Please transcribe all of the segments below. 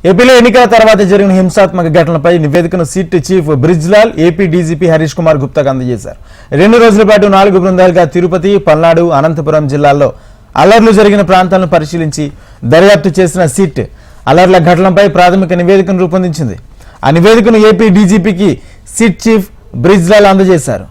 ఏపీలో ఎన్నికల తర్వాత జరిగిన హింసాత్మక ఘటనలపై నివేదికను SIT chief Brijlal AP DGP Harish Kumar గుప్తాకు అందజేశారు. 2 రోజుల పాటు 4 బృందాలుగా తిరుపతి, పల్నాడు, అనంతపురం జిల్లాల్లో అల్లర్లు జరిగిన ప్రాంతాలను పరిశీలించి దర్యాప్తు చేసిన సిట్ అల్లర్ల ఘటనలపై ప్రాథమిక నివేదికను రూపొందించింది. ఆ నివేదికను ఏపీ డీజీపీకి సిట్ చీఫ్ బ్రిజ్లాల్ అందజేశారు.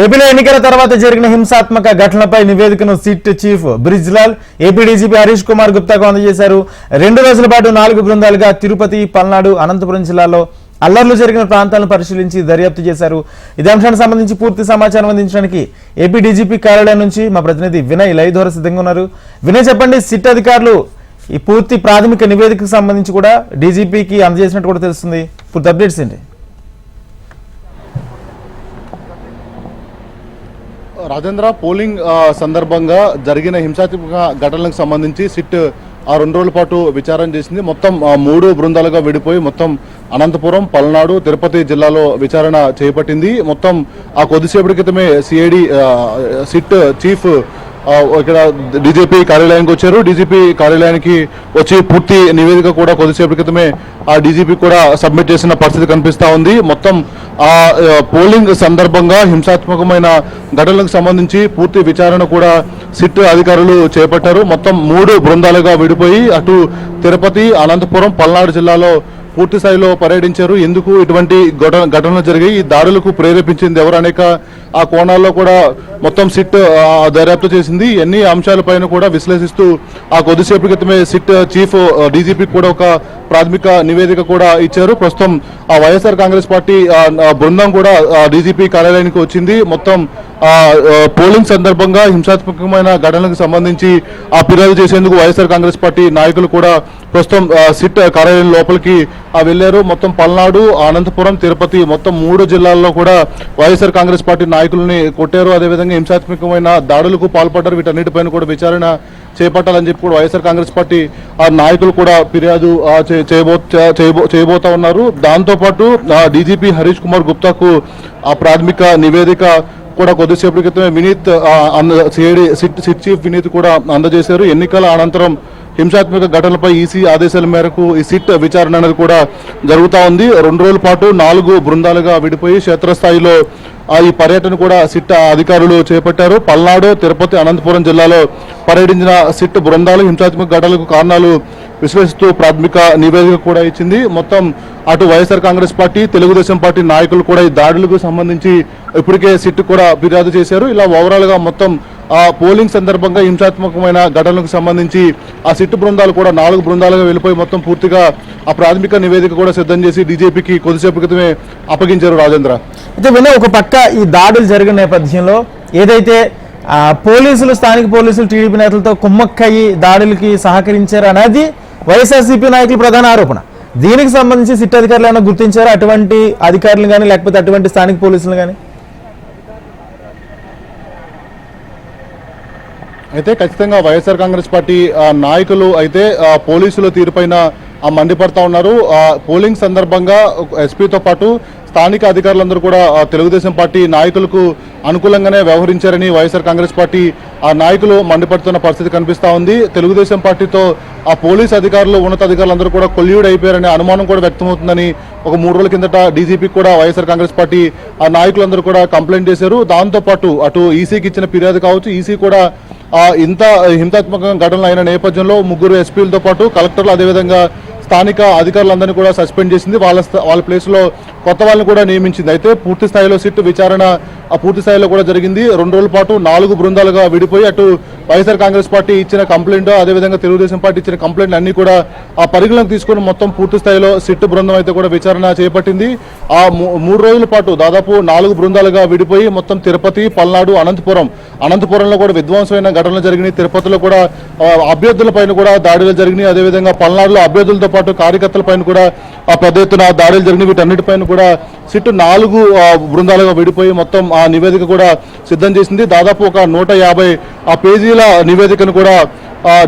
ఏపీలో ఎన్నికల తర్వాత జరిగిన హింసాత్మక ఘటనలపై నివేదికను SIT chief Brijlal AP DGP Harish Kumar గుప్తాకు అందజేశారు. 2 రోజుల పాటు 4 బృందాలుగా తిరుపతి, పల్నాడు, అనంతపురం జిల్లాలో అల్లర్లు జరిగిన ప్రాంతాలను పరిశీలించి దర్యాప్తు చేశారు. ఇదే అంశానికి సంబంధించి పూర్తి సమాచారం అందించడానికి ఏపీ డీజీపీ కార్యాలయం నుంచి మా ప్రతినిధి వినయ్ లైవ్ ద్వారా సిద్ధంగా ఉన్నారు. వినయ్, చెప్పండి, సిట్ అధికారులు ఈ పూర్తి ప్రాథమిక నివేదికకు సంబంధించి కూడా డీజీపీకి అందజేసినట్టు కూడా తెలుస్తుంది. పూర్తి అప్డేట్స్ ఏంటి? రాజేంద్ర, పోలింగ్ సందర్భంగా జరిగిన హింసాత్మక ఘటనలకు సంబంధించి సిట్ 2 రోజుల పాటు విచారణ చేసింది. మొత్తం 3 బృందాలుగా విడిపోయి మొత్తం అనంతపురం, పల్నాడు, తిరుపతి జిల్లాలో విచారణ చేపట్టింది. మొత్తం కొద్దిసేపటి క్రితమే సిఐడి సిట్ చీఫ్ ఇక్కడ డీజీపీ కార్యాలయానికి వచ్చారు. డీజీపీ కార్యాలయానికి వచ్చి పూర్తి నివేదిక కూడా కొద్దిసేపటి క్రితమే డీజీపీ కూడా సబ్మిట్ చేసిన పరిస్థితి కనిపిస్తా ఉంది. మొత్తం పోలింగ్ సందర్భంగా హింసాత్మకమైన ఘటనలకు సంబంధించి పూర్తి విచారణ కూడా సిట్ అధికారులు చేపట్టారు. మొత్తం 3 బృందాలుగా విడిపోయి అటు తిరుపతి, అనంతపురం, పల్నాడు జిల్లాలో పూర్తి స్థాయిలో పర్యటించారు. ఎందుకు ఇటువంటి ఘటనలు జరిగాయి, ఈ దాడులకు ప్రేరేపించింది ఎవరు అనేక ఆ కోణాల్లో కూడా మొత్తం సిట్ దర్యాప్తు చేసింది. ఎన్ని అంశాలపైన కూడా విశ్లేషిస్తూ కొద్దిసేపటి క్రితమే సిట్ చీఫ్ డీజీపీ కూడా ఒక ప్రాథమిక నివేదిక కూడా ఇచ్చారు. ప్రస్తుతం వైఎస్ఆర్ కాంగ్రెస్ పార్టీ బృందం కూడా డీజీపీ కార్యాలయానికి వచ్చింది. మొత్తం పోలింగ్ సందర్భంగా హింసాత్మకమైన ఘటనలకు సంబంధించి ఫిర్యాదు చేసేందుకు వైఎస్ఆర్ కాంగ్రెస్ పార్టీ నాయకులు కూడా ప్రస్తుతం సిట్ కార్యాలయం లోపలికి వెళ్లారు. మొత్తం పల్నాడు, అనంతపురం, తిరుపతి మొత్తం 3 జిల్లాల్లో కూడా వైఎస్ఆర్ కాంగ్రెస్ పార్టీ నాయకులని కొట్టారు. అదేవిధంగా హింసాత్మకమైన దాడులకు పాల్పడ్డారు. వీటన్నిటిపైన కూడా విచారణ చేపట్టాలని చెప్పి కూడా వైఎస్ఆర్ కాంగ్రెస్ పార్టీ నాయకులు కూడా ఫిర్యాదు చేయబోతా ఉన్నారు. దాంతోపాటు డీజీపీ హరీష్ కుమార్ గుప్తాకు ప్రాథమిక నివేదిక కూడా కొద్దిసేపటి క్రితమే Vineet CID SIT chief Vineet కూడా అందజేశారు. ఎన్నికల అనంతరం హింసాత్మక ఘటనలపై ఈసీ ఆదేశాల మేరకు ఈ సిట్ విచారణ అనేది కూడా జరుగుతూ ఉంది. 2 రోజుల పాటు 4 బృందాలుగా విడిపోయి క్షేత్రస్థాయిలో ఈ పర్యటన కూడా సిట్ అధికారులు చేపట్టారు. పల్నాడు, తిరుపతి, అనంతపురం జిల్లాలో పర్యటించిన సిట్ బృందాలు హింసాత్మక ఘటనలకు కారణాలు విశ్లేషిస్తూ ప్రాథమిక నివేదిక కూడా ఇచ్చింది. మొత్తం అటు వైఎస్ఆర్ కాంగ్రెస్ పార్టీ, తెలుగుదేశం పార్టీ నాయకులు కూడా ఈ దాడులకు సంబంధించి ఇప్పటికే సిట్ కూడా ఫిర్యాదు చేశారు. ఇలా ఓవరాల్ గా మొత్తం పోలింగ్ సందర్భంగా హింసాత్మకమైన ఘటనలకు సంబంధించి సిట్ బృందాలు కూడా 4 బృందాలుగా వెళ్ళిపోయి మొత్తం పూర్తిగా ప్రాథమిక నివేదిక కూడా సిద్ధం చేసి డీజీపీకి కొద్దిసేపు క్రితమే అప్పగించారు. రాజేంద్ర, అయితే ఒక పక్క ఈ దాడులు జరిగిన నేపథ్యంలో ఏదైతే పోలీసులు, స్థానిక పోలీసులు టీడీపీ నేతలతో కుమ్మక్కయ్యి దాడులకి సహకరించారు అనేది వైఎస్ఆర్సీపీ నాయకుల ప్రధాన ఆరోపణ. దీనికి సంబంధించి సిట్ అధికారులు ఏమైనా గుర్తించారు? అటువంటి అధికారులు కానీ లేకపోతే అటువంటి స్థానిక పోలీసులు కానీ? అయితే ఖచ్చితంగా వైఎస్ఆర్ కాంగ్రెస్ పార్టీ నాయకులు అయితే పోలీసుల తీరుపైన మండిపడతా ఉన్నారు. పోలింగ్ సందర్భంగా ఎస్పీతో పాటు స్థానిక అధికారులందరూ కూడా తెలుగుదేశం పార్టీ నాయకులకు అనుకూలంగానే వ్యవహరించారని వైఎస్ఆర్ కాంగ్రెస్ పార్టీ నాయకులు మండిపడుతున్న పరిస్థితి కనిపిస్తూ ఉంది. తెలుగుదేశం పార్టీతో పోలీస్ అధికారులు, ఉన్నతాధికారులందరూ కూడా కొల్యూడ్ అయిపోయారనే అనుమానం కూడా వ్యక్తమవుతుందని ఒక 3 రోజుల కిందట డీజీపీ కూడా వైఎస్ఆర్ కాంగ్రెస్ పార్టీ నాయకులందరూ కూడా కంప్లైంట్ చేశారు. దాంతోపాటు అటు ఈసీకి ఇచ్చిన ఫిర్యాదు కావచ్చు, ఈసీ కూడా ఇంత హింసాత్మక ఘటనలు అయిన నేపథ్యంలో 3 ఎస్పీలతో పాటు కలెక్టర్లు, అదేవిధంగా స్థానిక అధికారులందరినీ కూడా సస్పెండ్ చేసింది. వాళ్ళ ప్లేస్లో కొత్త వాళ్ళని కూడా నియమించింది. అయితే పూర్తి స్థాయిలో సిట్ విచారణ పూర్తి స్థాయిలో కూడా జరిగింది. 2 రోజుల పాటు 4 బృందాలుగా విడిపోయి అటు వైఎస్ఆర్ కాంగ్రెస్ పార్టీ ఇచ్చిన కంప్లైంట్, అదేవిధంగా తెలుగుదేశం పార్టీ ఇచ్చిన కంప్లైంట్లు అన్ని కూడా పరిగణలోకి తీసుకుని మొత్తం పూర్తి స్థాయిలో సిట్ బృందం అయితే కూడా విచారణ చేపట్టింది. 3 రోజుల పాటు దాదాపు 4 బృందాలుగా విడిపోయి మొత్తం తిరుపతి, పల్నాడు, అనంతపురంలో కూడా విధ్వంసమైన ఘటనలు జరిగినాయి. తిరుపతిలో కూడా అభ్యర్థుల పైన కూడా దాడులు జరిగినాయి. అదేవిధంగా పల్నాడులో అభ్యర్థులతో పాటు కార్యకర్తల పైన కూడా పెద్ద ఎత్తున దాడులు జరిగిన వీటన్నిటిపైన కూడా సిట్ 4 బృందాలుగా విడిపోయి మొత్తం ఆ నివేదిక కూడా సిద్ధం చేసింది. దాదాపు ఒక 150 పేజీల నివేదికను కూడా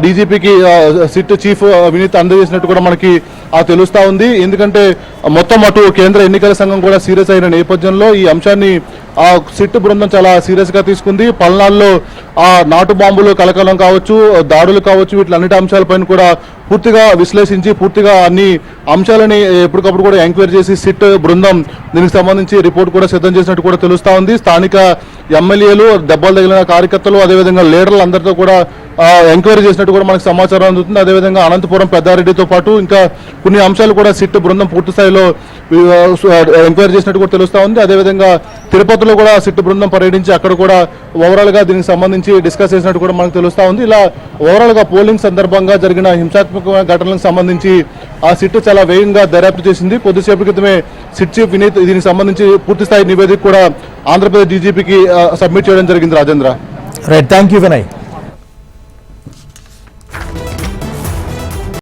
డీజీపీకి సిట్ చీఫ్ వినీత్ అందజేసినట్టు కూడా మనకి తెలుస్తా ఉంది. ఎందుకంటే మొత్తం అటు కేంద్ర ఎన్నికల సంఘం కూడా సీరియస్ అయిన నేపథ్యంలో ఈ అంశాన్ని సిట్ బృందం చాలా సీరియస్ గా తీసుకుంది. పల్నాడులో నాటు బాంబులు కలకలం కావచ్చు, దాడులు కావచ్చు, వీటిలన్నిటి అంశాలపైన కూడా పూర్తిగా విశ్లేషించి పూర్తిగా అన్ని అంశాలని ఎప్పటికప్పుడు కూడా ఎంక్వైరీ చేసి సిట్ బృందం దీనికి సంబంధించి రిపోర్ట్ కూడా సిద్ధం చేసినట్టు కూడా తెలుస్తా ఉంది. స్థానిక ఎమ్మెల్యేలు, దెబ్బలు తగిలిన కార్యకర్తలు, అదేవిధంగా లీడర్లు అందరితో కూడా ఎంక్వైరీ చేసినట్టు కూడా మనకు సమాచారం అందుతుంది. అదేవిధంగా అనంతపురం పెద్దారెడ్డితో పాటు ఇంకా కొన్ని అంశాలు కూడా సిట్ బృందం పూర్తి స్థాయిలో ఎంక్వైరీ చేసినట్టు కూడా తెలుస్తా ఉంది. అదేవిధంగా తిరుపతిలో కూడా సిట్ బృందం పర్యటించి అక్కడ కూడా ఓవరాల్ గా దీనికి సంబంధించి డిస్కస్ చేసినట్టు కూడా మనకు తెలుస్తా ఉంది. ఇలా ఓవరాల్ గా పోలింగ్ సందర్భంగా జరిగిన హింసాత్మక ఘటనలకు సంబంధించి సిట్ చాలా వేగంగా దర్యాప్తు చేసింది. కొద్దిసేపు క్రితమే సిట్ చీఫ్ వినీత్ దీనికి సంబంధించి పూర్తి స్థాయి నివేదిక కూడా ఆంధ్రప్రదేశ్ డీజీపీకి సబ్మిట్ చేయడం జరిగింది. Rajendra, right, thank you Vinay.